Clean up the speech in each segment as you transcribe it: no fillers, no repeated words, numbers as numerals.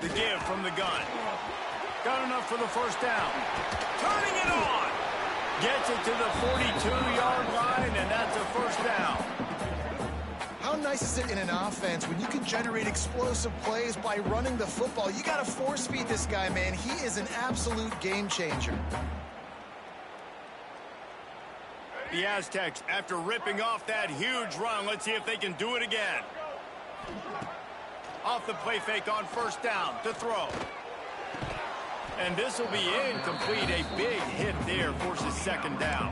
The give from the gun. Got enough for the first down. Turning it on. Gets it to the 42-yard line, and that's a first down. How nice is it in an offense when you can generate explosive plays by running the football? You got to force feed this guy, man. He is an absolute game changer. The Aztecs, after ripping off that huge run, let's see if they can do it again. Off the play fake on first down to throw. And this will be incomplete. A big hit there forces second down.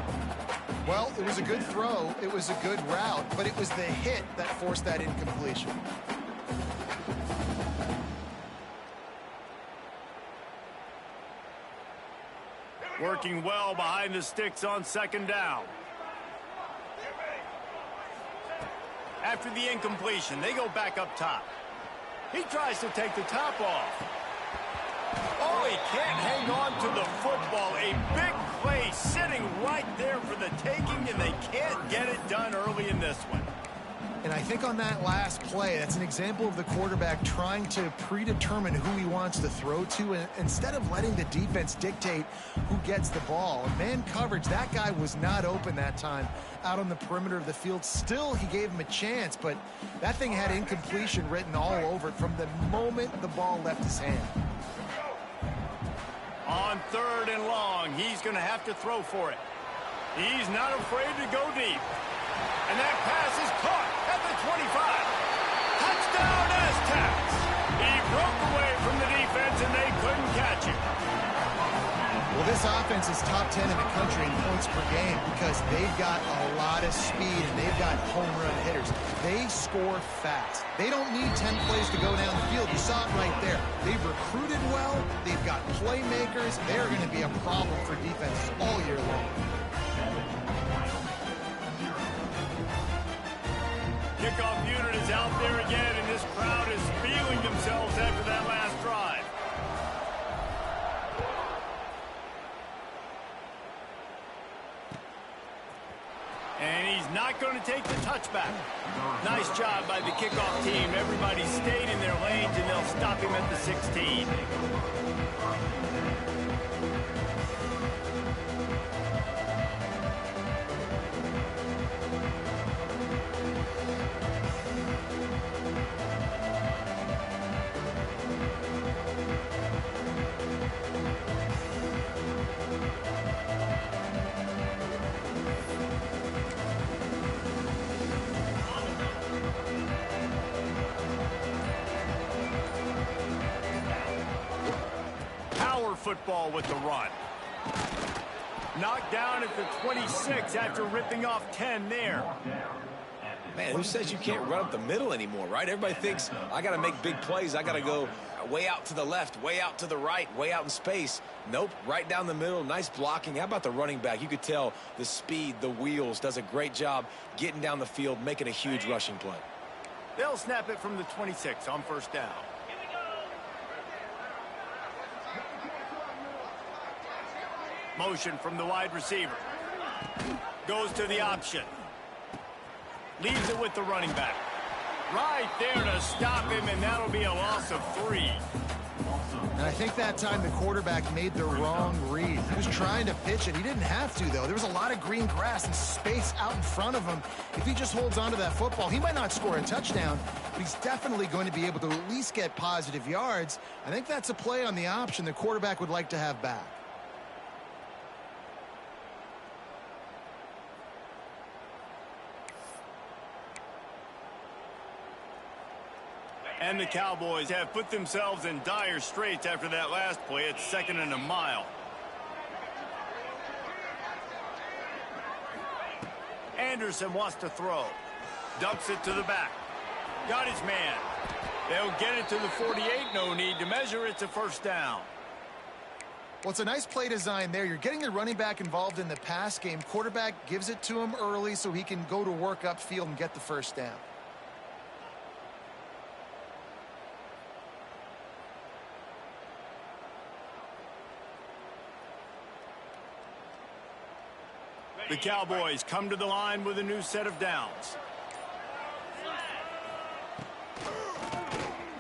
Well, it was a good throw. It was a good route, but it was the hit that forced that incompletion. Working well behind the sticks on second down. After the incompletion, they go back up top. He tries to take the top off. Oh, he can't hang on to the football. A big play sitting right there for the taking, and they can't get it done early in this one. And I think on that last play, that's an example of the quarterback trying to predetermine who he wants to throw to, and instead of letting the defense dictate who gets the ball. Man coverage, that guy was not open that time out on the perimeter of the field. Still, he gave him a chance, but that thing had incompletion written all over it from the moment the ball left his hand. On third and long, he's going to have to throw for it. He's not afraid to go deep. And that pass is caught at the 25. Touchdown, Aztecs! He broke away from the defense, and they couldn't catch him. Well, this offense is top 10 in the country in points per game because they've got a lot of speed and they've got home run hitters. They score fast. They don't need 10 plays to go down the field. You saw it right there. They've recruited well. They've got playmakers. They're going to be a problem for defenses all year long. Kickoff unit is out there again, and this crowd is feeling themselves after that last drive. And he's not going to take the touchback. Nice job by the kickoff team. Everybody stayed in their lanes, and they'll stop him at the 16. Football with the run. Knocked down at the 26 after ripping off 10 there. Man, who says you can't run up the middle anymore, right? Everybody thinks, I got to make big plays. I got to go way out to the left, way out to the right, way out in space. Nope, right down the middle, nice blocking. How about the running back? You could tell the speed, the wheels, does a great job getting down the field, making a huge rushing play. They'll snap it from the 26 on first down. Motion from the wide receiver. Goes to the option. Leaves it with the running back. Right there to stop him, and that'll be a loss of 3. And I think that time the quarterback made the wrong read. He was trying to pitch it. He didn't have to, though. There was a lot of green grass and space out in front of him. If he just holds on to that football, he might not score a touchdown, but he's definitely going to be able to at least get positive yards. I think that's a play on the option the quarterback would like to have back. And the Cowboys have put themselves in dire straits after that last play. It's 2nd and a mile. Anderson wants to throw. Dumps it to the back. Got his man. They'll get it to the 48. No need to measure. It's a first down. Well, it's a nice play design there. You're getting the running back involved in the pass game. Quarterback gives it to him early so he can go to work upfield and get the first down. The Cowboys come to the line with a new set of downs.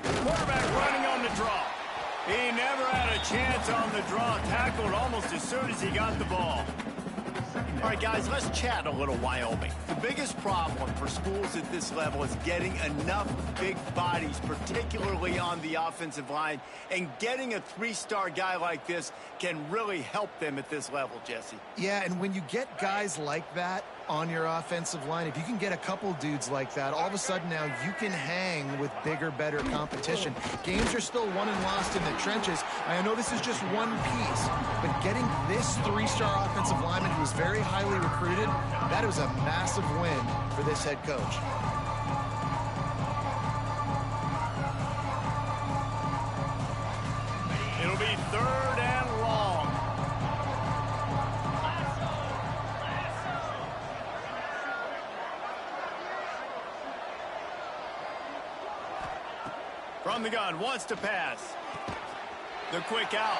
Quarterback running on the draw. He never had a chance on the draw. Tackled almost as soon as he got the ball. All right, guys, let's chat a little Wyoming. The biggest problem for schools at this level is getting enough big bodies, particularly on the offensive line, and getting a three-star guy like this can really help them at this level, Jesse. Yeah, and when you get guys like that on your offensive line, if you can get a couple dudes like that, all of a sudden now you can hang with bigger, better competition. Games are still won and lost in the trenches. I know this is just one piece, but getting this three-star offensive lineman who was very highly recruited, that was a massive win for this head coach. It'll be 3rd and long. From the gun, wants to pass. The quick out.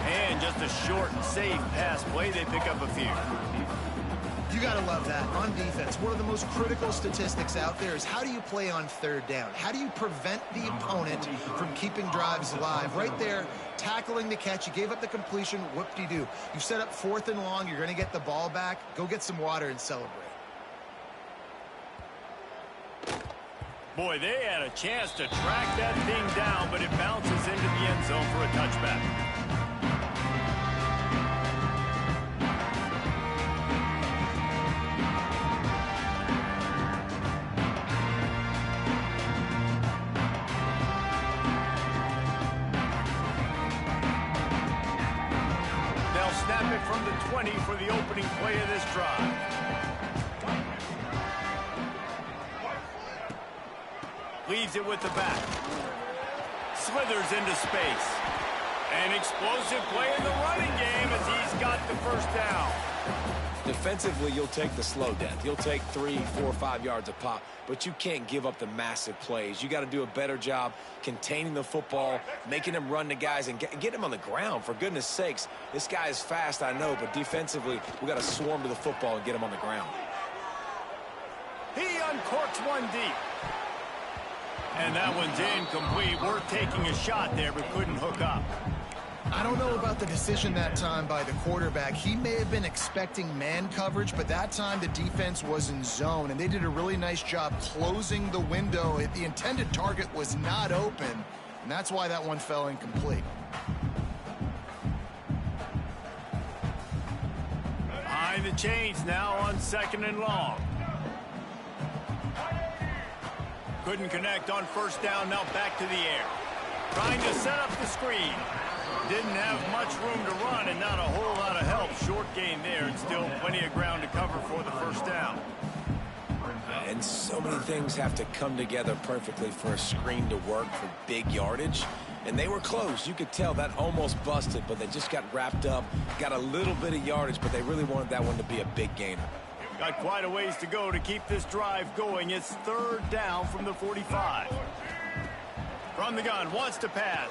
And just a short and safe pass play. They pick up a few. You got to love that. On defense, one of the most critical statistics out there is how do you play on 3rd down? How do you prevent the opponent from keeping drives alive? Right there, tackling the catch. You gave up the completion. Whoop-de-doo. You set up 4th and long. You're going to get the ball back. Go get some water and celebrate. Boy, they had a chance to track that thing down, but it bounces into the end zone for a touchback. They'll snap it from the 20 for the opening play of this drive. Leaves it with the back. Slithers into space. An explosive play in the running game as he's got the first down. Defensively, you'll take the slow death. You'll take 3, 4, 5 yards a pop, but you can't give up the massive plays. You got to do a better job containing the football, making them run the guys, and get them on the ground. For goodness sakes, this guy is fast, I know, but defensively, we got to swarm to the football and get him on the ground. He uncorks one deep. And that one's incomplete. We're taking a shot there, but couldn't hook up. I don't know about the decision that time by the quarterback. He may have been expecting man coverage, but that time the defense was in zone, and they did a really nice job closing the window. The intended target was not open, and that's why that one fell incomplete. Behind the chains now on 2nd and long. Couldn't connect on 1st down, now back to the air. Trying to set up the screen. Didn't have much room to run and not a whole lot of help. Short gain there and still plenty of ground to cover for the 1st down. And so many things have to come together perfectly for a screen to work for big yardage. And they were close. You could tell that almost busted, but they just got wrapped up, got a little bit of yardage, but they really wanted that one to be a big gainer. Got quite a ways to go to keep this drive going. It's 3rd down from the 45. From the gun, wants to pass.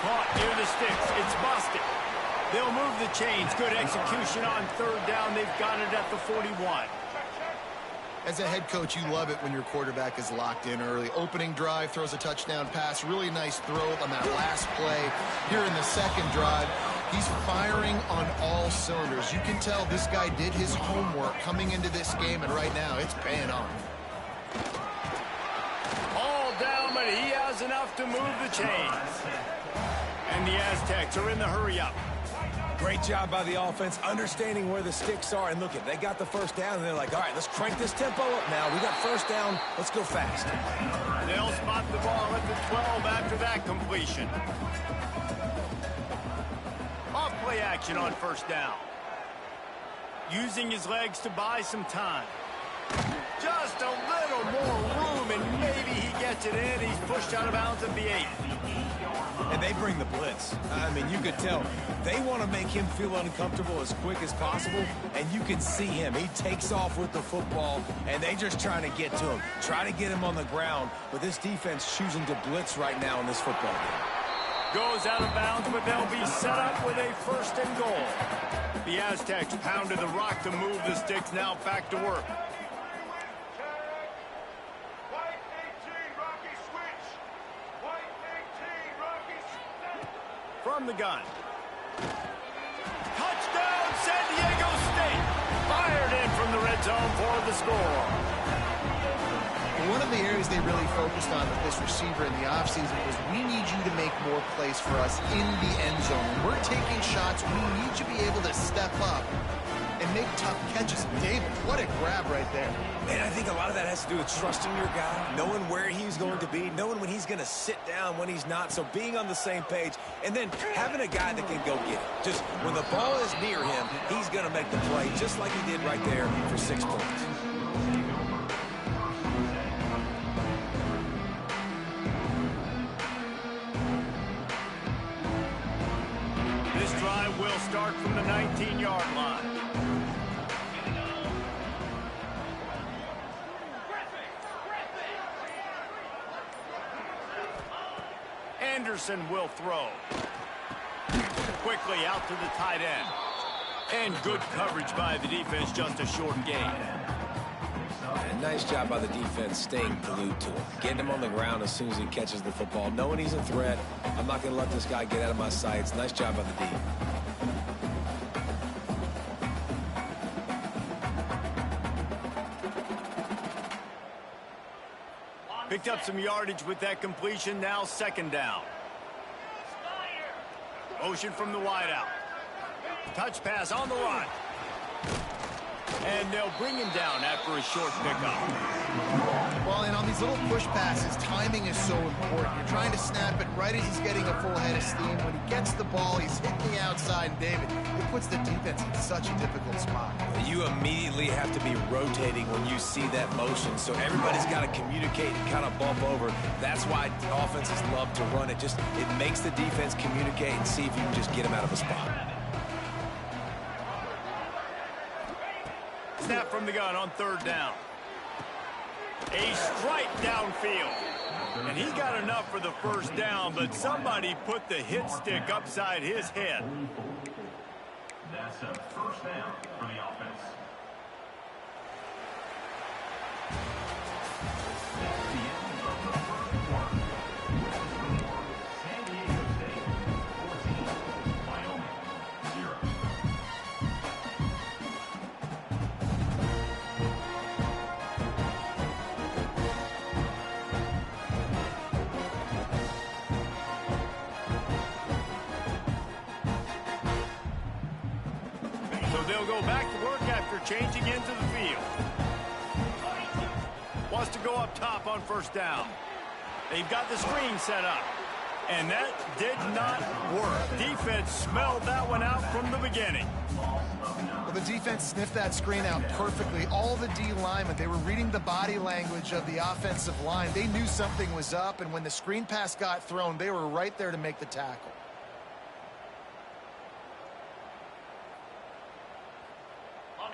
Caught near the sticks. It's busted. They'll move the chains. Good execution on 3rd down. They've got it at the 41. As a head coach, you love it when your quarterback is locked in early. Opening drive, throws a touchdown pass. Really nice throw on that last play. Here in the 2nd drive, he's firing on all cylinders. You can tell this guy did his homework coming into this game, and right now it's paying off. All down, but he has enough to move the chains. And the Aztecs are in the hurry-up. Great job by the offense, understanding where the sticks are. And look, they got the 1st down, and they're like, all right, let's crank this tempo up now. We got 1st down. Let's go fast. They'll spot the ball at the 12 after that completion. Off play action on 1st down. Using his legs to buy some time. Just a little more room, and maybe he gets it in. He's pushed out of bounds at the 8. And they bring the blitz. I mean, you could tell they want to make him feel uncomfortable as quick as possible, and you can see him. He takes off with the football, and they just trying to get to him, try to get him on the ground. But this defense choosing to blitz right now in this football game. Goes out of bounds, but they'll be set up with a 1st and goal. The Aztecs pounded the rock to move the sticks. Now back to work. White 18, Rocky switch. White 18, Rocky from the gun. Touchdown, San Diego State. Fired in from the red zone for the score. One of the areas they really focused on with this receiver in the offseason was we need you to make more plays for us in the end zone. When we're taking shots, we need you to be able to step up and make tough catches. David, what a grab right there. And I think a lot of that has to do with trusting your guy, knowing where he's going to be, knowing when he's going to sit down, when he's not, so being on the same page, and then having a guy that can go get it. Just when the ball is near him, he's going to make the play, just like he did right there for 6 points. This drive will start from the 19-yard line. Anderson will throw. Quickly out to the tight end. And good coverage by the defense, just a short gain. And nice job by the defense staying glued to him. Getting him on the ground as soon as he catches the football. Knowing he's a threat. I'm not going to let this guy get out of my sights. Nice job by the D. Picked up some yardage with that completion. Now 2nd down. Motion from the wideout. Touch pass on the run. And they'll bring him down after a short pickup. Well, and on these little push passes, timing is so important. You're trying to snap it right as he's getting a full head of steam. When he gets the ball, he's hitting the outside. And David, it puts the defense in such a difficult spot. You immediately have to be rotating when you see that motion. So everybody's got to communicate and kind of bump over. That's why offenses love to run it. It makes the defense communicate and see if you can just get him out of a spot. Snap from the gun on 3rd down. A strike downfield. And he got enough for the 1st down, but somebody put the hit stick upside his head. That's a 1st down for the offense. That's the end of the 1st quarter. San Diego State 14, Wyoming 0. So they'll go back to work after changing into the field. Wants to go up top on 1st down. They've got the screen set up. And that did not work. Defense smelled that one out from the beginning. Well, the defense sniffed that screen out perfectly. All the D linemen, they were reading the body language of the offensive line. They knew something was up, and when the screen pass got thrown, they were right there to make the tackle.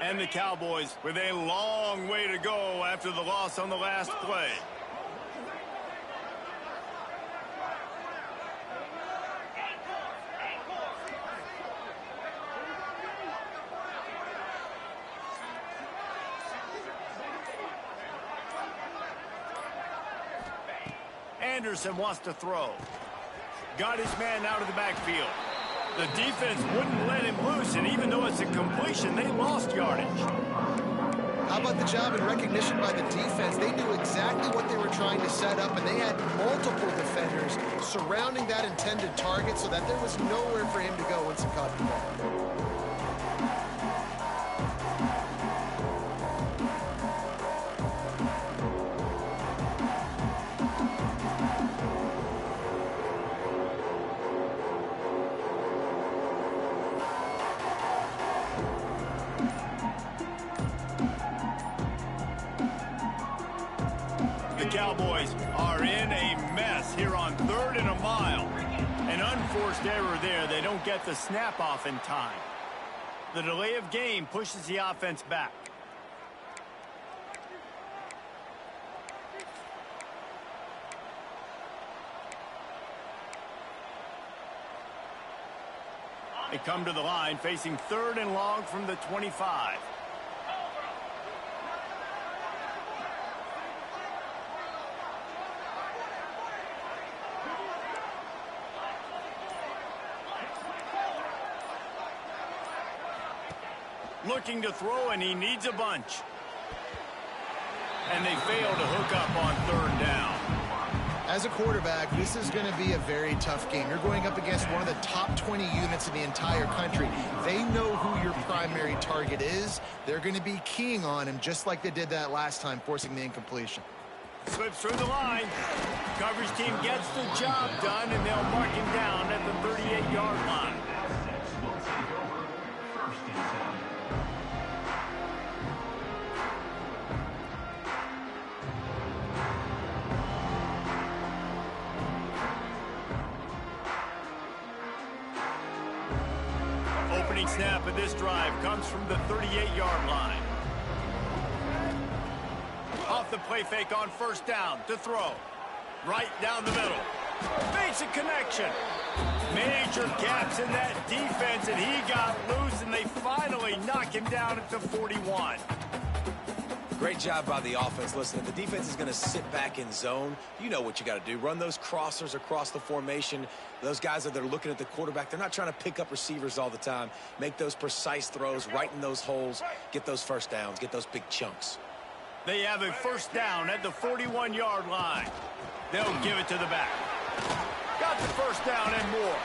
And the Cowboys with a long way to go after the loss on the last play. Anderson wants to throw. Got his man out of the backfield. The defense wouldn't let him loose, and even though it's a completion, they lost yardage. How about the job and recognition by the defense? They knew exactly what they were trying to set up, and they had multiple defenders surrounding that intended target so that there was nowhere for him to go once he caught the ball. Cowboys are in a mess here on 3rd and a mile. An unforced error there. They don't get the snap off in time. The delay of game pushes the offense back. They come to the line facing 3rd and long from the 25. Looking to throw, and he needs a bunch. And they fail to hook up on 3rd down. As a quarterback, this is going to be a very tough game. You're going up against one of the top 20 units in the entire country. They know who your primary target is. They're going to be keying on him just like they did that last time, forcing the incompletion. Slips through the line. Coverage team gets the job done, and they'll mark him down at the 38-yard line. Opening snap of this drive comes from the 38-yard line. Off the play fake on 1st down to throw. Right down the middle. Makes a connection. Major gaps in that defense, and he got loose, and they finally knock him down at the 41. Great job by the offense. Listen, if the defense is going to sit back in zone, you know what you got to do. Run those crossers across the formation. Those guys that are looking at the quarterback, they're not trying to pick up receivers all the time. Make those precise throws right in those holes. Get those 1st downs. Get those big chunks. They have a 1st down at the 41-yard line. They'll give it to the back. Got the 1st down and more.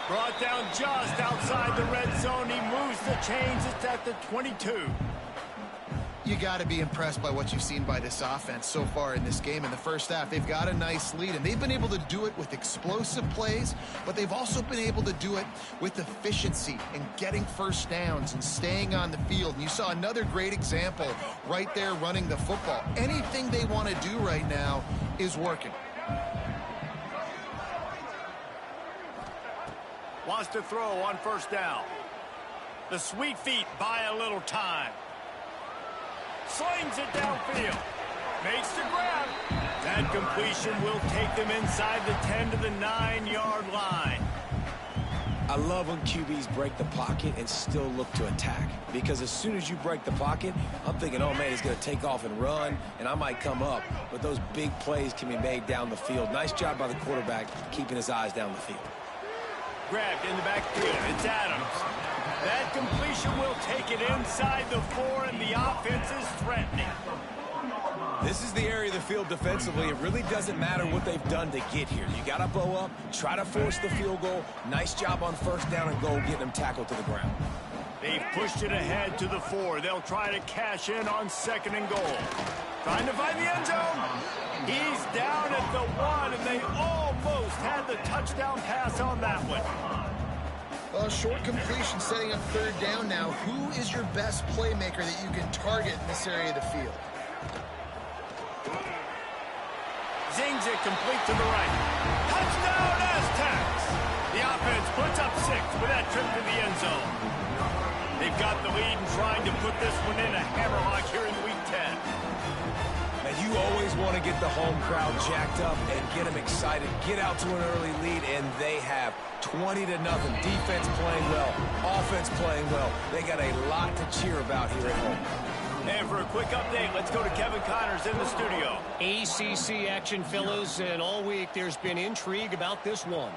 Brought down just outside the red zone. He moves the chains. It's at the 22. You got to be impressed by what you've seen by this offense so far in this game. In the first half, they've got a nice lead, and they've been able to do it with explosive plays, but they've also been able to do it with efficiency and getting 1st downs and staying on the field. And you saw another great example right there running the football. Anything they want to do right now is working. Wants to throw on 1st down. The sweet feet buy a little time. Slings it downfield. Makes the grab. That completion will take them inside the 10 to the 9-yard line. I love when QBs break the pocket and still look to attack. Because as soon as you break the pocket, I'm thinking, oh, man, he's going to take off and run, and I might come up. But those big plays can be made down the field. Nice job by the quarterback keeping his eyes down the field. Grabbed in the backfield. It's Adams. That completion will take it inside the 4, and the offense is threatening. This is the area of the field defensively. It really doesn't matter what they've done to get here. You got to bow up, try to force the field goal. Nice job on 1st down and goal, getting them tackled to the ground. They've pushed it ahead to the 4. They'll try to cash in on 2nd and goal. Trying to find the end zone. He's down at the 1, and they almost had the touchdown pass on that one. Well, short completion setting up 3rd down now. Who is your best playmaker that you can target in this area of the field? Zings it complete to the right. Touchdown Aztecs! The offense puts up 6 with that trip to the end zone. They've got the lead and trying to put this one in a hammerlock here in Week 10. And you always want to get the home crowd jacked up and get them excited. Get out to an early lead, and they have 20-0. Defense playing well, offense playing well. They got a lot to cheer about here at home. And for a quick update, let's go to Kevin Connors in the studio. ACC action, fellas, and all week there's been intrigue about this one.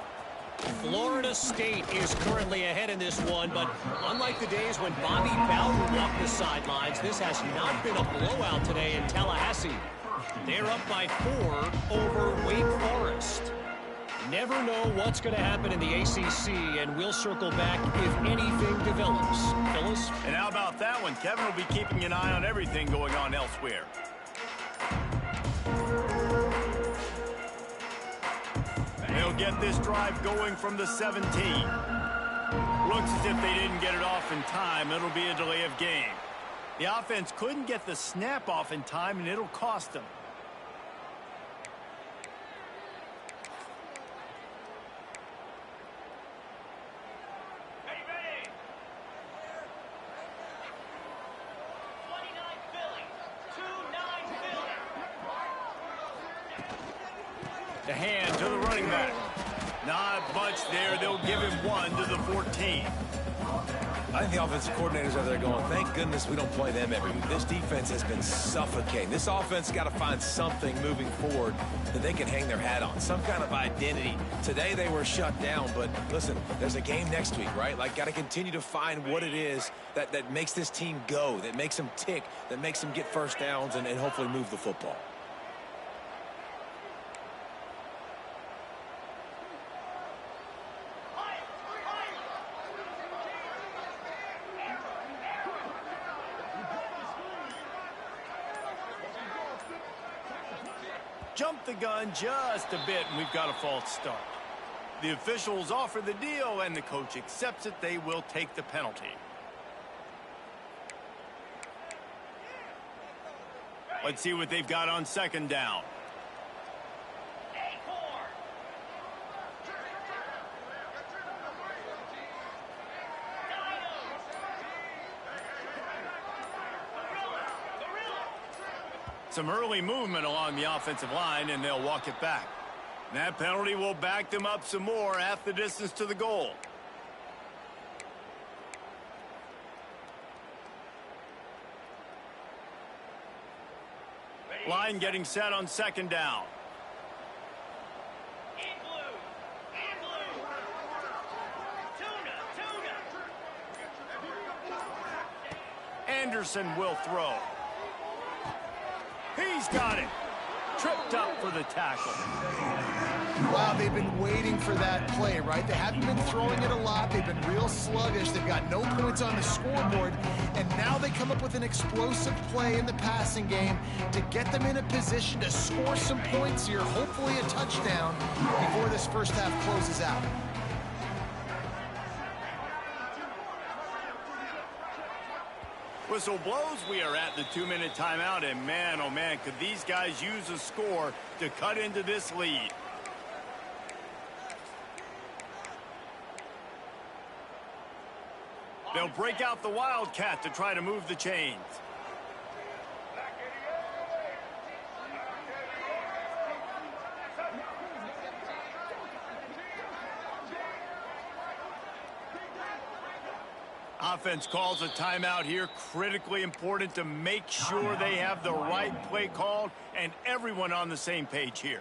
Florida State is currently ahead in this one, but unlike the days when Bobby Bowden walked the sidelines, this has not been a blowout today in Tallahassee. They're up by 4 over Wake Forest. Never know what's going to happen in the ACC, and we'll circle back if anything develops. Phyllis? And how about that one? Kevin will be keeping an eye on everything going on elsewhere. They'll get this drive going from the 17. Looks as if they didn't get it off in time. It'll be a delay of game. The offense couldn't get the snap off in time, and it'll cost them. The hand to the running back. Not much there. They'll give him 1 to the 14. I think the offensive coordinators are there going, thank goodness we don't play them every week. This defense has been suffocating. This offense got to find something moving forward that they can hang their hat on, some kind of identity. Today they were shut down, but listen, there's a game next week, right? Like, got to continue to find what it is that makes this team go, that makes them tick, that makes them get first downs and hopefully move the football. Jumped the gun just a bit, and we've got a false start. The officials offer the deal, and the coach accepts it. They will take the penalty. Let's see what they've got on second down. Some early movement along the offensive line, and they'll walk it back. That penalty will back them up some more, half the distance to the goal. Line getting set on second down. Anderson will throw. He's got it. Tripped up for the tackle. Wow, they've been waiting for that play, right? They haven't been throwing it a lot. They've been real sluggish. They've got no points on the scoreboard. And now they come up with an explosive play in the passing game to get them in a position to score some points here, hopefully a touchdown, before this first half closes out. Whistle blows. We are at the 2-minute timeout, and man, oh man, could these guys use a score to cut into this lead. They'll break out the Wildcat to try to move the chains. Offense calls a timeout here. Critically important to make sure they have the right play called and everyone on the same page here.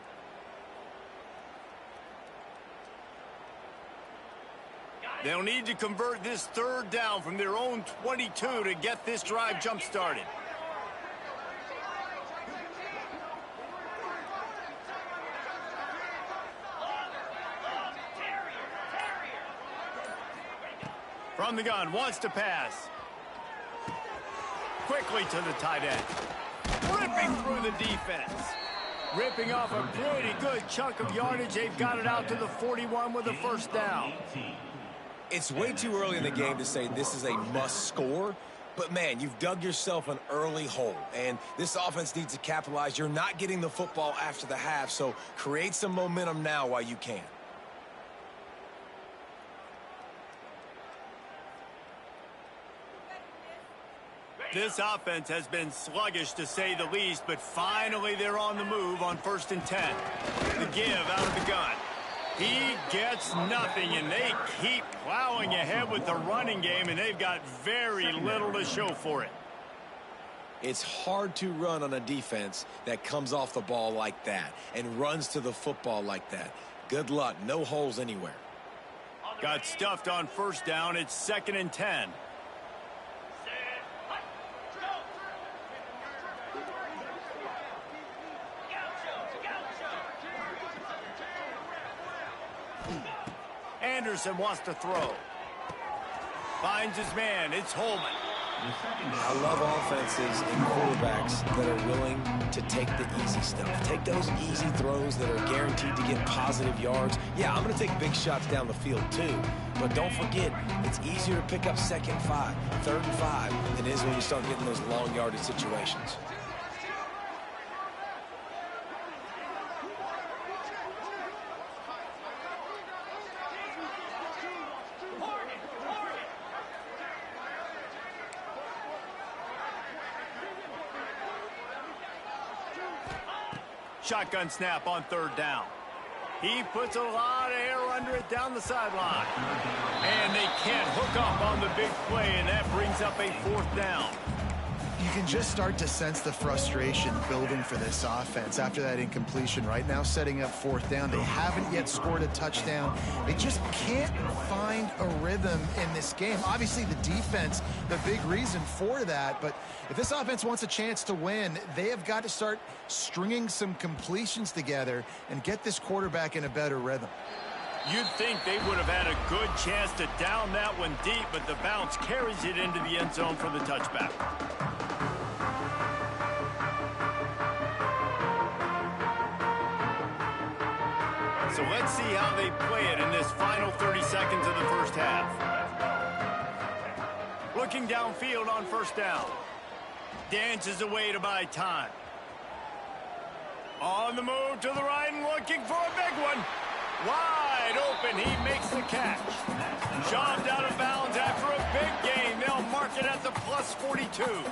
They'll need to convert this third down from their own 22 to get this drive jump-started. From the gun, wants to pass. Quickly to the tight end. Ripping through the defense. Ripping off a pretty good chunk of yardage. They've got it out to the 41 with a first down. It's way too early in the game to say this is a must score. But, man, you've dug yourself an early hole, and this offense needs to capitalize. You're not getting the football after the half, so create some momentum now while you can. This offense has been sluggish, to say the least, but finally they're on the move on 1st and 10. The give out of the gun. He gets nothing, and they keep plowing ahead with the running game, and they've got very little to show for it. It's hard to run on a defense that comes off the ball like that and runs to the football like that. Good luck. No holes anywhere. Got stuffed on first down. It's 2nd and 10. Anderson wants to throw. Finds his man. It's Holman. I love offenses and quarterbacks that are willing to take the easy stuff. Take those easy throws that are guaranteed to get positive yards. Yeah, I'm going to take big shots down the field too. But don't forget, it's easier to pick up 2nd and 5, 3rd and 5 than it is when you start getting those long yardage situations. Shotgun snap on 3rd down. He puts a lot of air under it down the sideline. And they can't hook up on the big play, and that brings up a 4th down. You can just start to sense the frustration building for this offense after that incompletion. Right now, setting up 4th down. They haven't yet scored a touchdown. They just can't find a rhythm in this game. Obviously, the defense, the big reason for that. But if this offense wants a chance to win, they have got to start stringing some completions together and get this quarterback in a better rhythm. You'd think they would have had a good chance to down that one deep, but the bounce carries it into the end zone for the touchback. So let's see how they play it in this final 30 seconds of the first half. Looking downfield on 1st down. Dances away to buy time. On the move to the right and looking for a big one. Wide open, he makes the catch. Shoved out of bounds after a big gain. They'll mark it at the +42.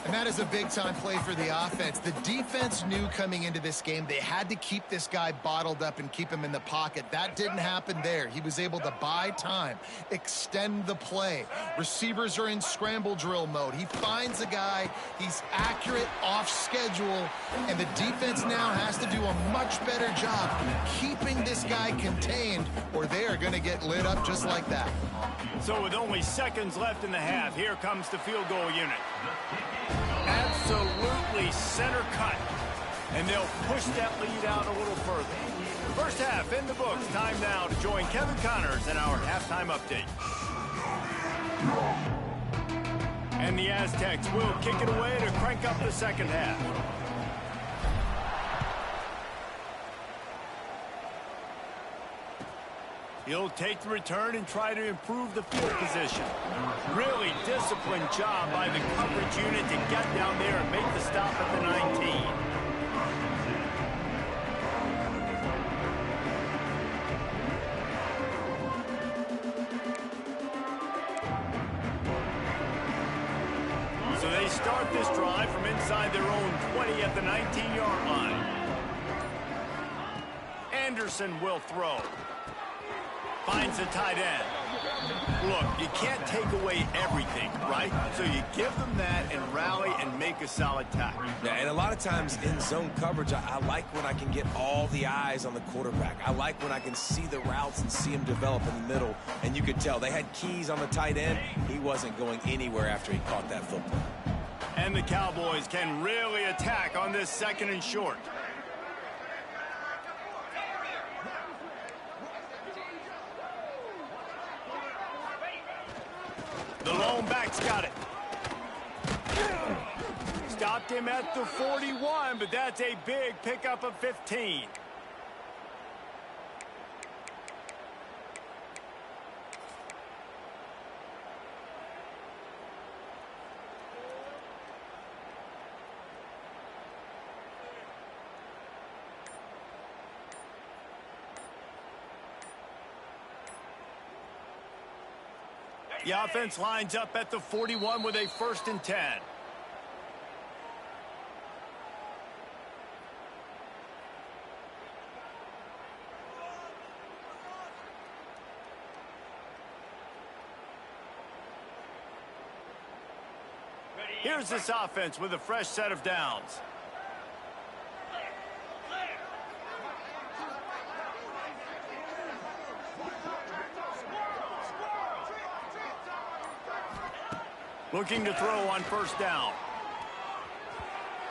And that is a big-time play for the offense. The defense knew coming into this game they had to keep this guy bottled up and keep him in the pocket. That didn't happen there. He was able to buy time, extend the play. Receivers are in scramble drill mode. He finds a guy. He's accurate, off schedule, and the defense now has to do a much better job keeping this guy contained, or they are going to get lit up just like that. So with only seconds left in the half, here comes the field goal unit. Absolutely center cut. And they'll push that lead out a little further. First half in the books. Time now to join Kevin Connors in our halftime update. And the Aztecs will kick it away to crank up the second half. He'll take the return and try to improve the field position. Really disciplined job by the coverage unit to get down there and make the stop at the 19. So they start this drive from inside their own 20 at the 19-yard line. Anderson will throw. Finds a tight end. Look, you can't take away everything, right? So you give them that and rally and make a solid tackle. Yeah, and a lot of times in zone coverage, I like when I can get all the eyes on the quarterback. I like when I can see the routes and see him develop in the middle. And you could tell they had keys on the tight end. He wasn't going anywhere after he caught that football. And the Cowboys can really attack on this 2nd and short. The lone back's got it. Stopped him at the 41, but that's a big pickup of 15. The offense lines up at the 41 with a 1st and 10. Here's this offense with a fresh set of downs. Looking to throw on 1st down.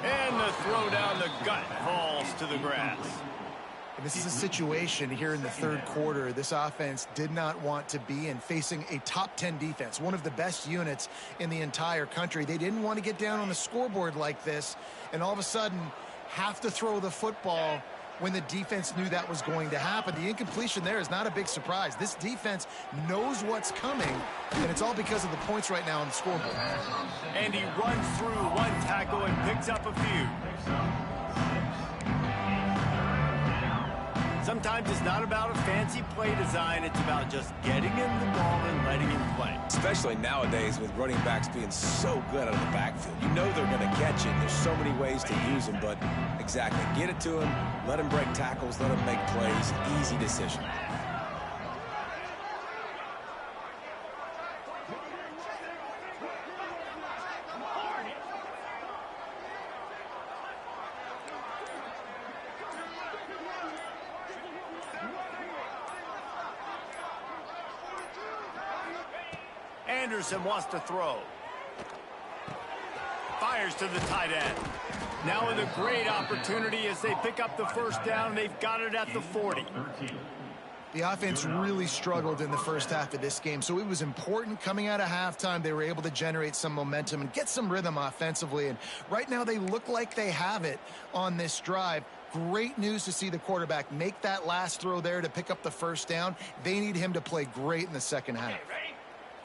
And the throw down the gut falls to the grass. And this is a situation here in the 3rd quarter this offense did not want to be in, facing a top 10 defense, one of the best units in the entire country. They didn't want to get down on the scoreboard like this and all of a sudden have to throw the football when the defense knew that was going to happen. The incompletion there is not a big surprise. This defense knows what's coming, and it's all because of the points right now on the scoreboard. And he runs through one tackle and picks up a few. Sometimes it's not about a fancy play design. It's about just getting him the ball and letting him play. Especially nowadays with running backs being so good out of the backfield. You know they're going to catch it. There's so many ways to use them, but exactly. Get it to him, let him break tackles, let him make plays. Easy decision. Anderson wants to throw. Fires to the tight end. Now with a great opportunity as they pick up the first down. They've got it at the 40. The offense really struggled in the first half of this game, so it was important coming out of halftime. They were able to generate some momentum and get some rhythm offensively, and right now they look like they have it on this drive. Great news to see the quarterback make that last throw there to pick up the first down. They need him to play great in the second half.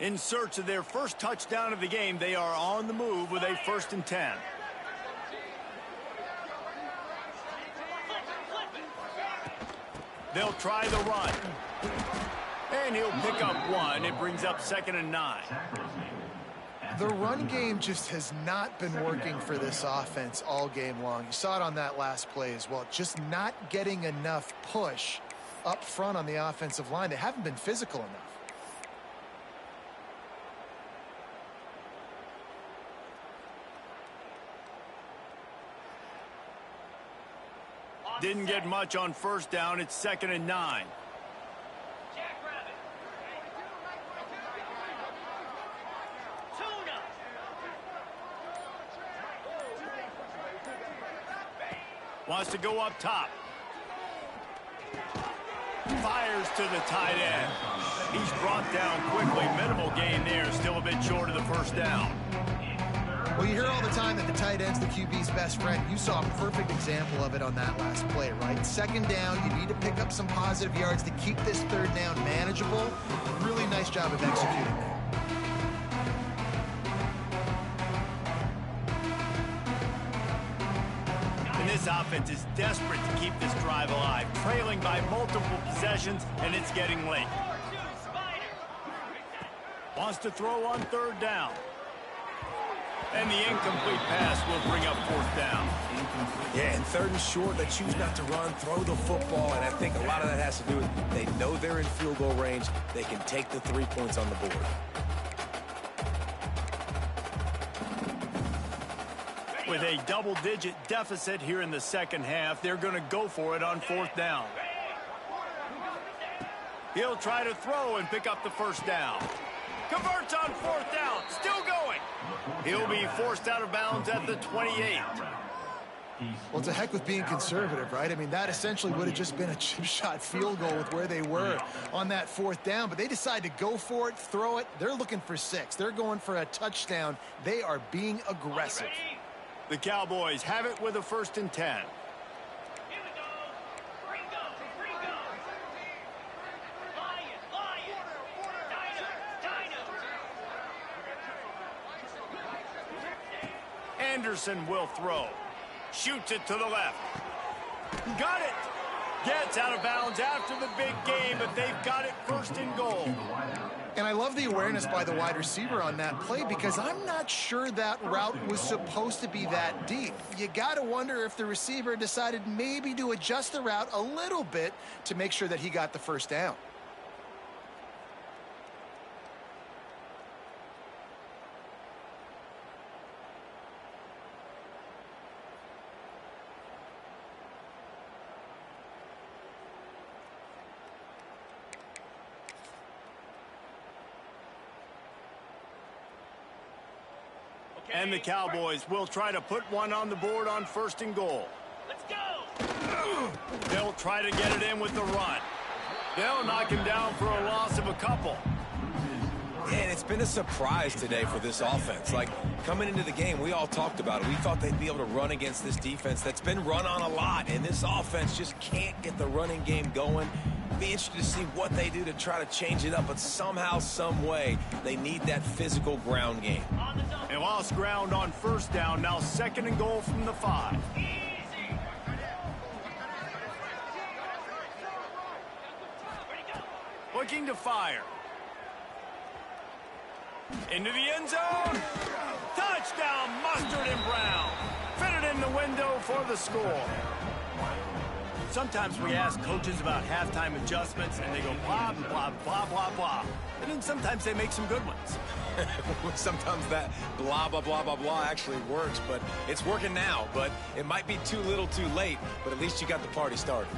In search of their first touchdown of the game, they are on the move with a 1st and 10. They'll try the run. And he'll pick up 1. It brings up 2nd and 9. The run game just has not been working for this offense all game long. You saw it on that last play as well. Just not getting enough push up front on the offensive line. They haven't been physical enough. Didn't get much on first down. It's 2nd and 9. Wants to go up top. Fires to the tight end. He's brought down quickly. Minimal gain there. Still a bit short of the first down. Well, you hear all the time that the tight end's the QB's best friend. You saw a perfect example of it on that last play, right? Second down, you need to pick up some positive yards to keep this third down manageable. Really nice job of executing that. And this offense is desperate to keep this drive alive, trailing by multiple possessions, and it's getting late. Wants to throw on 3rd down. And the incomplete pass will bring up 4th down. Yeah, and 3rd and short, they choose not to run, throw the football, and I think a lot of that has to do with they know they're in field goal range. They can take the 3 points on the board. With a double-digit deficit here in the second half, they're going to go for it on 4th down. He'll try to throw and pick up the first down. Converts on 4th down. Still going. He'll be forced out of bounds at the 28. Well, to heck with being conservative, right? I mean, that essentially would have just been a chip shot field goal with where they were on that 4th down. But they decide to go for it, throw it. They're looking for 6. They're going for a touchdown. They are being aggressive. The Cowboys have it with a 1st and 10. Anderson will throw. Shoots it to the left. Got it. Gets out of bounds after the big game, but they've got it 1st and goal. And I love the awareness by the wide receiver on that play because I'm not sure that route was supposed to be that deep. You got to wonder if the receiver decided maybe to adjust the route a little bit to make sure that he got the first down. And the Cowboys will try to put one on the board on 1st and goal. Let's go! They'll try to get it in with the run. They'll knock him down for a loss of a couple. And it's been a surprise today for this offense. Like, coming into the game, we all talked about it. We thought they'd be able to run against this defense that's been run on a lot, and this offense just can't get the running game going. Be interested to see what they do to try to change it up, but somehow, some way, they need that physical ground game. They lost ground on 1st down, now 2nd and goal from the 5. Looking to fire. Into the end zone. Touchdown, Mustard and Brown. Fitted in the window for the score. Sometimes we ask coaches about halftime adjustments, and they go blah, blah, blah, blah, blah. And then sometimes they make some good ones. Sometimes that blah, blah, blah, blah, blah actually works, but it's working now. But it might be too little too late, but at least you got the party started.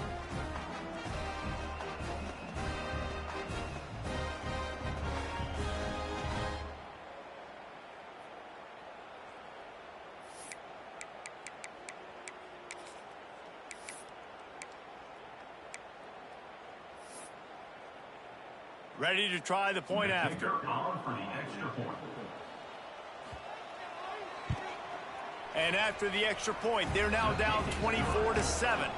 Ready to try the point after. On for the extra point. And after the extra point, they're now down 24-7.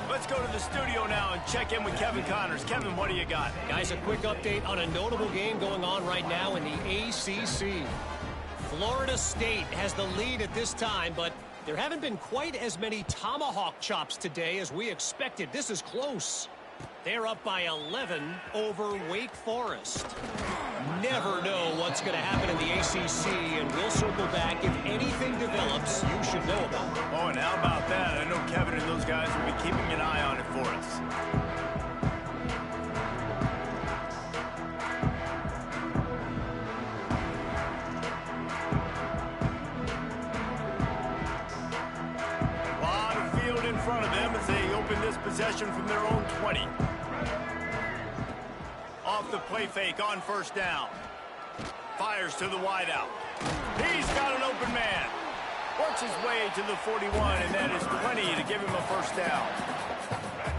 Let's go to the studio now and check in with Kevin Connors. Kevin, what do you got? Guys, a quick update on a notable game going on right now in the ACC. Florida State has the lead at this time, but there haven't been quite as many tomahawk chops today as we expected. This is close. They're up by 11 over Wake Forest. Never know what's going to happen in the ACC, and we'll circle back if anything develops you should know about. Oh, and how about that? I know Kevin and those guys will be keeping an eye on it for us. A lot of field in front of them as they open this possession from their own 20. Off the play fake on first down. Fires to the wideout. He's got an open man. Works his way to the 41, and that is plenty to give him a first down.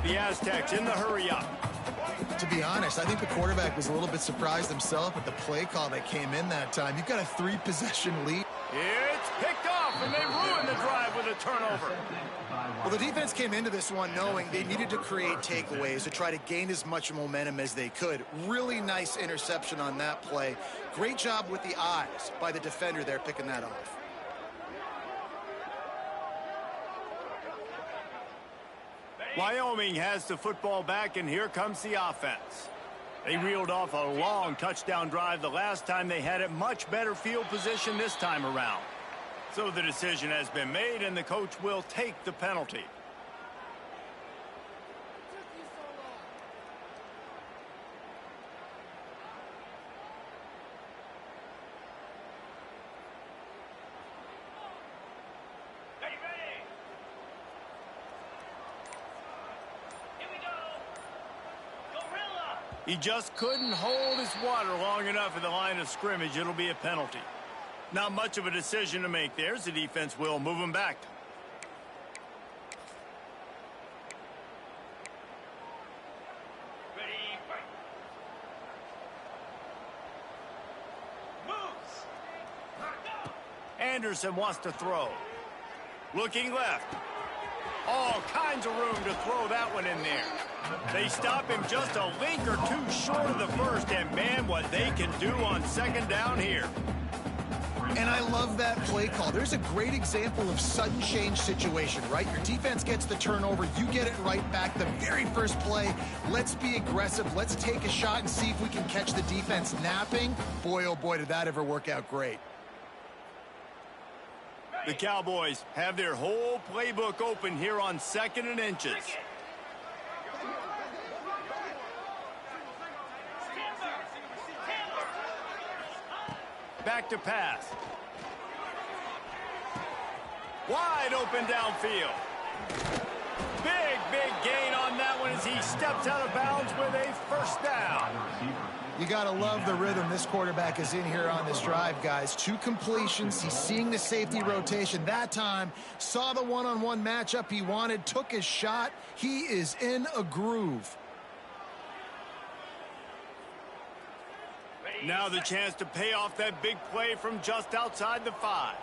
The Aztecs in the hurry up. To be honest, I think the quarterback was a little bit surprised himself at the play call that came in that time. You've got a 3-possession lead. It's picked off, and they ruin the drive with a turnover. Well, the defense came into this one knowing they needed to create takeaways to try to gain as much momentum as they could. Really nice interception on that play. Great job with the eyes by the defender there picking that off. Wyoming has the football back, and here comes the offense. They reeled off a long touchdown drive the last time they had it. Much better field position this time around. So the decision has been made, and the coach will take the penalty. He just couldn't hold his water long enough in the line of scrimmage. It'll be a penalty. Not much of a decision to make there. The defense will move him back. Ready, fight. Moves. Anderson wants to throw. Looking left. All kinds of room to throw that one in there. They stop him just a link or two short of the first, and man, what they can do on second down here. And I love that play call. There's a great example of sudden change situation, right? Your defense gets the turnover, you get it right back. The very first play, let's be aggressive. Let's take a shot and see if we can catch the defense napping. Boy, oh boy, did that ever work out great. The Cowboys have their whole playbook open here on 2nd and inches. Back to pass. Wide open downfield. Big gain on that one as he steps out of bounds with a first down. You got to love the rhythm this quarterback is in here on this drive, guys. 2 completions. He's seeing the safety rotation. That time, saw the one-on-one matchup he wanted, took his shot. He is in a groove. Now the chance to pay off that big play from just outside the 5.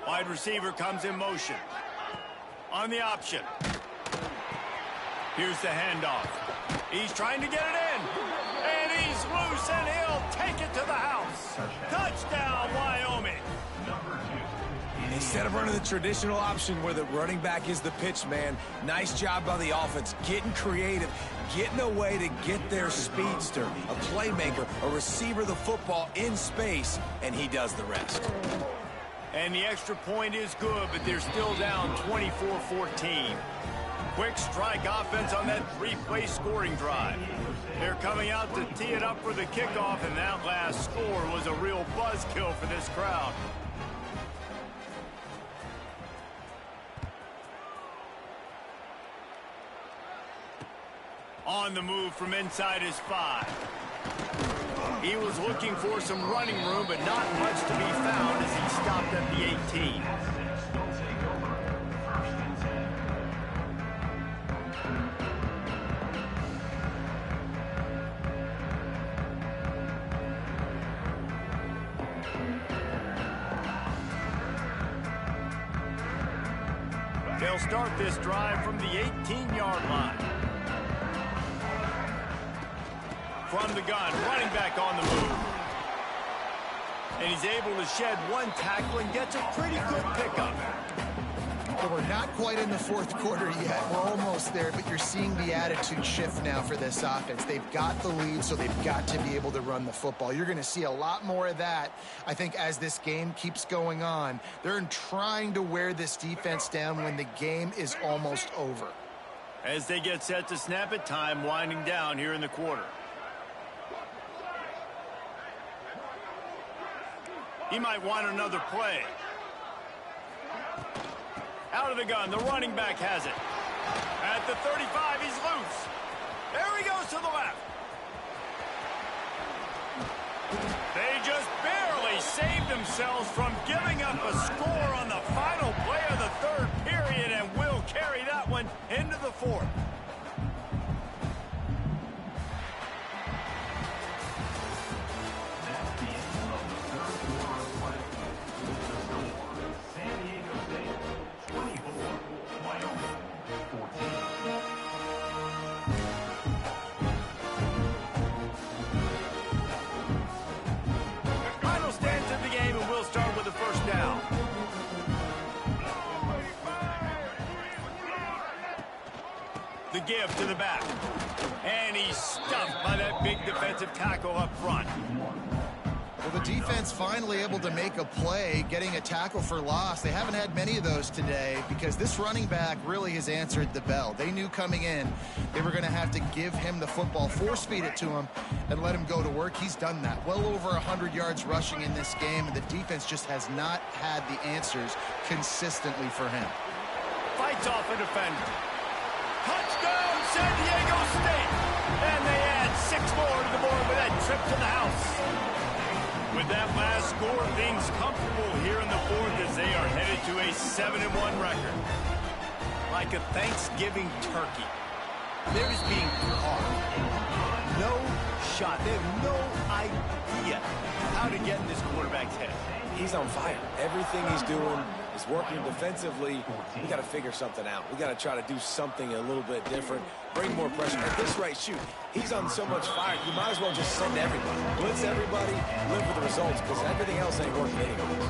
Wide receiver comes in motion. On the option. Here's the handoff. He's trying to get it in. And he's loose, and he'll take it to the house. Touchdown, Wyoming. Instead of running the traditional option where the running back is the pitch man, nice job by the offense, getting creative, getting a way to get their speedster, a playmaker, a receiver the football in space, and he does the rest. And the extra point is good, but they're still down 24-14. Quick strike offense on that three-play scoring drive. They're coming out to tee it up for the kickoff, and that last score was a real buzzkill for this crowd. On the move from inside his 5. He was looking for some running room, but not much to be found as he stopped at the 18. They'll start this drive from the 18-yard line. From the gun, running back on the move. And he's able to shed one tackle and gets a pretty good pickup. Well, we're not quite in the fourth quarter yet. We're almost there, but you're seeing the attitude shift now for this offense. They've got the lead, so they've got to be able to run the football. You're going to see a lot more of that, I think, as this game keeps going on. They're trying to wear this defense down when the game is almost over. As they get set to snap it, time winding down here in the quarter. He might want another play. Out of the gun, the running back has it. At the 35, he's loose. There he goes to the left. They just barely saved themselves from giving up a score on the final play of the third period, and will carry that one into the fourth. The give to the back. And he's stuffed by that big defensive tackle up front. Well, the defense finally able to make a play, getting a tackle for loss. They haven't had many of those today because this running back really has answered the bell. They knew coming in they were going to have to give him the football, force feed it to him, and let him go to work. He's done that. Well over 100 yards rushing in this game, and the defense just has not had the answers consistently for him. Fights off a defender. Touchdown, San Diego State! And they add 6 more to the board with that trip to the house. With that last score, things comfortable here in the fourth as they are headed to a 7-1 record. Like a Thanksgiving turkey. They're just being carved. No shot. They have no idea how to get in this quarterback's head. He's on fire. Everything he's doing is working defensively. We got to figure something out. We got to try to do something a little bit different. Bring more pressure. At this rate, shoot, he's on so much fire. You might as well just send everybody. Blitz everybody, live with the results, because everything else ain't working anyways.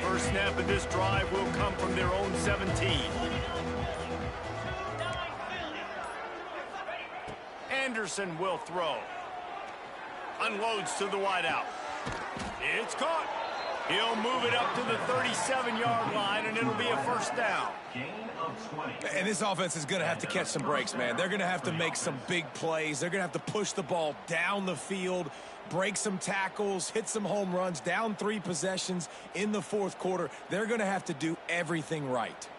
First snap of this drive will come from their own 17. Anderson will throw. Unloads to the wideout. It's caught. He'll move it up to the 37-yard line, and it'll be a first down. And this offense is going to have to catch some breaks, man. They're going to have to make some big plays. They're going to have to push the ball down the field, break some tackles, hit some home runs, down 3 possessions in the fourth quarter. They're going to have to do everything right.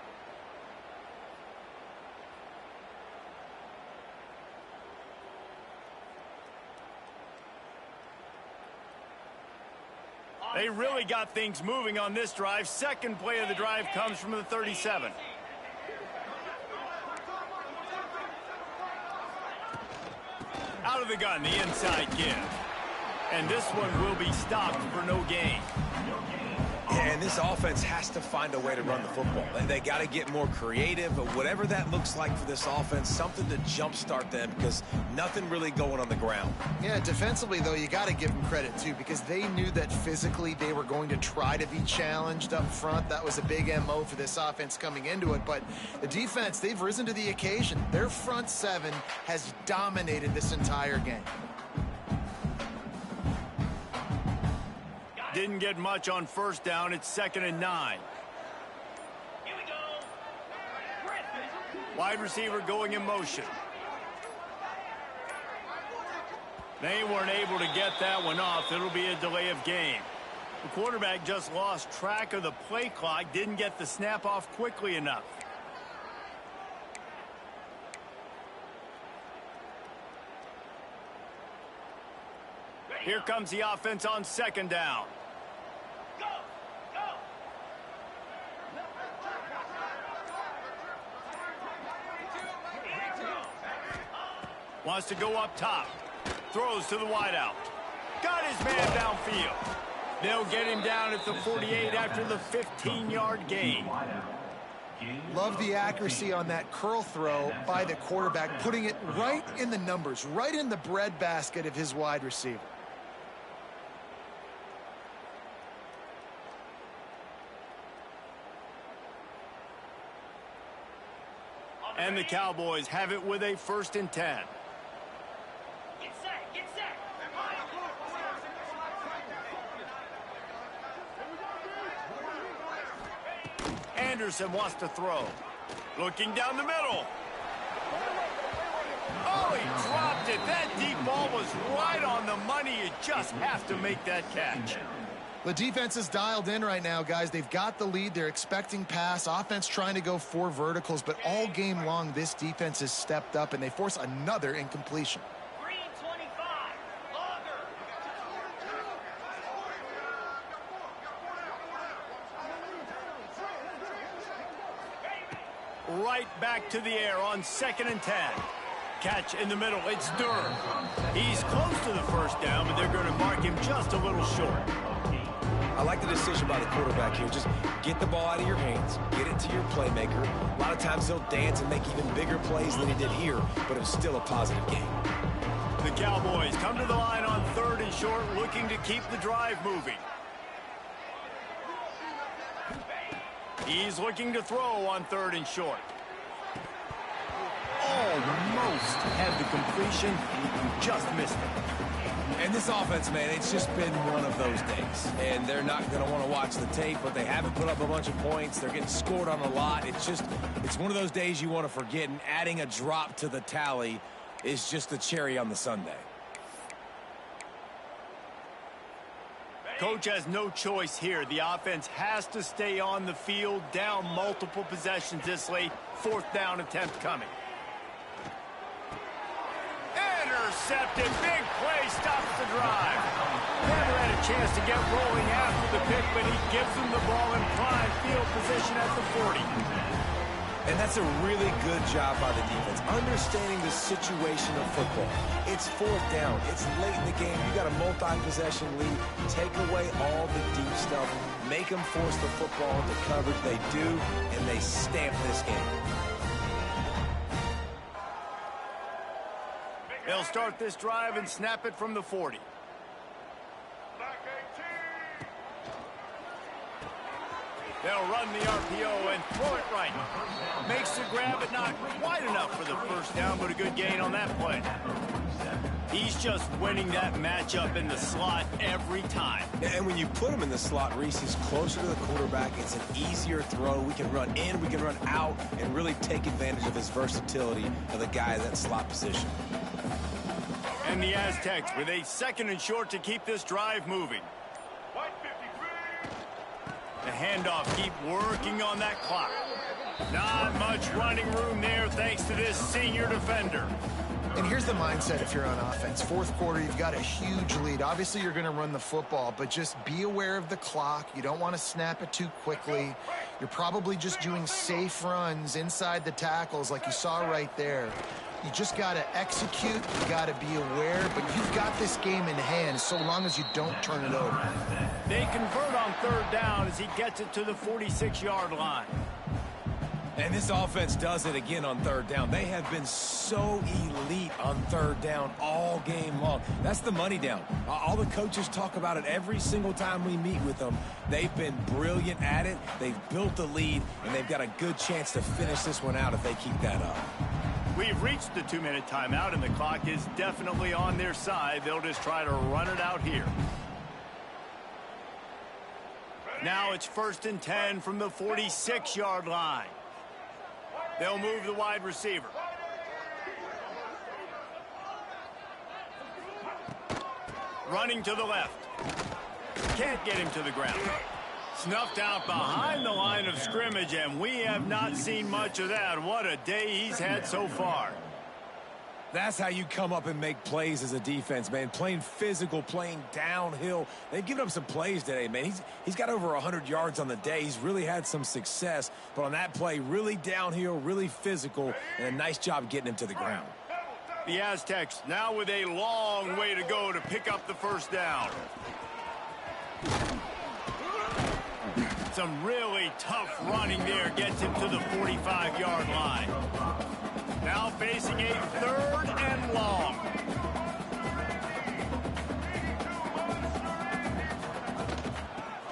They really got things moving on this drive. Second play of the drive comes from the 37. Out of the gun, the inside give. And this one will be stopped for no gain. And this offense has to find a way to run the football. They got to get more creative, but whatever that looks like for this offense, something to jumpstart them because nothing really going on the ground. Yeah, defensively, though, you got to give them credit, too, because they knew that physically they were going to try to be challenged up front. That was a big MO for this offense coming into it. But the defense, they've risen to the occasion. Their front seven has dominated this entire game. Didn't get much on first down. It's 2nd and 9. Here we go. Wide receiver going in motion. They weren't able to get that one off. It'll be a delay of game. The quarterback just lost track of the play clock. Didn't get the snap off quickly enough. Here comes the offense on 2nd down. Wants to go up top. Throws to the wideout. Got his man downfield. They'll get him down at the 48 after the 15-yard gain. Love the accuracy on that curl throw by the quarterback, putting it right in the numbers, right in the breadbasket of his wide receiver. And the Cowboys have it with a 1st and 10. Get set. Anderson wants to throw. Looking down the middle. Oh, he dropped it. That deep ball was right on the money. You just have to make that catch. The defense is dialed in right now, guys. They've got the lead. They're expecting pass. Offense trying to go 4 verticals, but all game long, this defense has stepped up, and they force another incompletion. Green 25. Longer. Right back to the air on 2nd and 10. Catch in the middle. It's Durham. He's close to the first down, but they're going to mark him just a little short. I like the decision by the quarterback here. Just get the ball out of your hands, get it to your playmaker. A lot of times he'll dance and make even bigger plays than he did here, but it was still a positive game. The Cowboys come to the line on 3rd and short, looking to keep the drive moving. He's looking to throw on 3rd and short. Almost had the completion, just missed it. And this offense, man, it's just been one of those days. And they're not going to want to watch the tape, but they haven't put up a bunch of points. They're getting scored on a lot. It's one of those days you want to forget, and adding a drop to the tally is just the cherry on the sundae. Coach has no choice here. The offense has to stay on the field, down multiple possessions this late. 4th down attempt coming. Intercepted. Big play stops the drive. Never had a chance to get rolling after the pick, but he gives them the ball in prime field position at the 40. And that's a really good job by the defense, understanding the situation of football. It's 4th down. It's late in the game. You got a multi-possession lead. Take away all the deep stuff. Make them force the football into coverage. They do, and they stamp this game. They'll start this drive and snap it from the 40. They'll run the RPO and throw it right. Makes the grab, but not quite enough for the first down, but a good gain on that play. He's just winning that matchup in the slot every time. And when you put him in the slot, Reese is closer to the quarterback. It's an easier throw. We can run in, we can run out, and really take advantage of his versatility of the guy in that slot position. And the Aztecs with a 2nd and short to keep this drive moving. The handoff, keep working on that clock. Not much running room there thanks to this senior defender. And here's the mindset if you're on offense. Fourth quarter, you've got a huge lead. Obviously, you're going to run the football, but just be aware of the clock. You don't want to snap it too quickly. You're probably just doing safe runs inside the tackles like you saw right there. You just got to execute. You got to be aware, but you've got this game in hand so long as you don't turn it over. They convert on third down as he gets it to the 46-yard line. And this offense does it again on third down. They have been so elite on third down all game long. That's the money down. All the coaches talk about it every single time we meet with them. They've been brilliant at it. They've built the lead, and they've got a good chance to finish this one out if they keep that up. We've reached the 2-minute timeout, and the clock is definitely on their side. They'll just try to run it out here. Now it's 1st and 10 from the 46-yard line. They'll move the wide receiver. Running to the left. Can't get him to the ground. Snuffed out behind the line of scrimmage, and we have not seen much of that. What a day he's had so far. That's how you come up and make plays as a defense, man. Playing physical, playing downhill. They've given up some plays today, man. He's got over 100 yards on the day. He's really had some success. But on that play, really downhill, really physical, and a nice job getting him to the ground. The Aztecs now with a long way to go to pick up the first down. Some really tough running there gets him to the 45-yard line. Now facing a 3rd and long.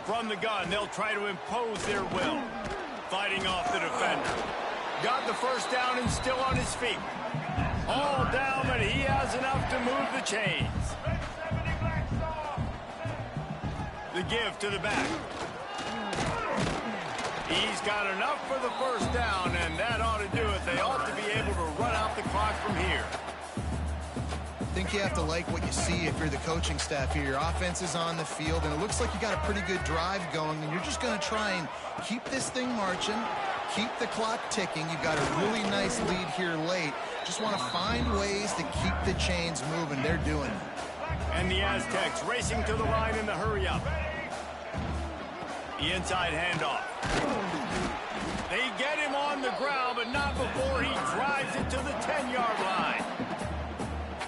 From the gun, they'll try to impose their will. Fighting off the defender. Got the first down and still on his feet. All down, but he has enough to move the chains. The give to the back. He's got enough for the first down, and that ought to do it. They ought to be able to run out the clock from here. I think you have to like what you see if you're the coaching staff here. Your offense is on the field, and it looks like you got a pretty good drive going, and you're just going to try and keep this thing marching, keep the clock ticking. You've got a really nice lead here late. Just want to find ways to keep the chains moving. They're doing it. And the Aztecs racing to the line in the hurry-up. The inside handoff. They get him on the ground, but not before he drives it to the 10-yard line.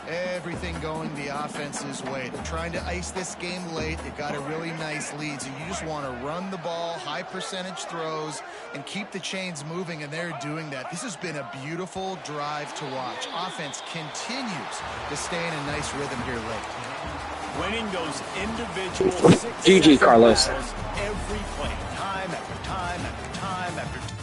Everything going the offense's way. They're trying to ice this game late. They've got a really nice lead, so you just want to run the ball, high percentage throws, and keep the chains moving, and they're doing that. This has been a beautiful drive to watch. Offense continues to stay in a nice rhythm here late. Winning those individual GG, Carlos. every play, time after time after time after time.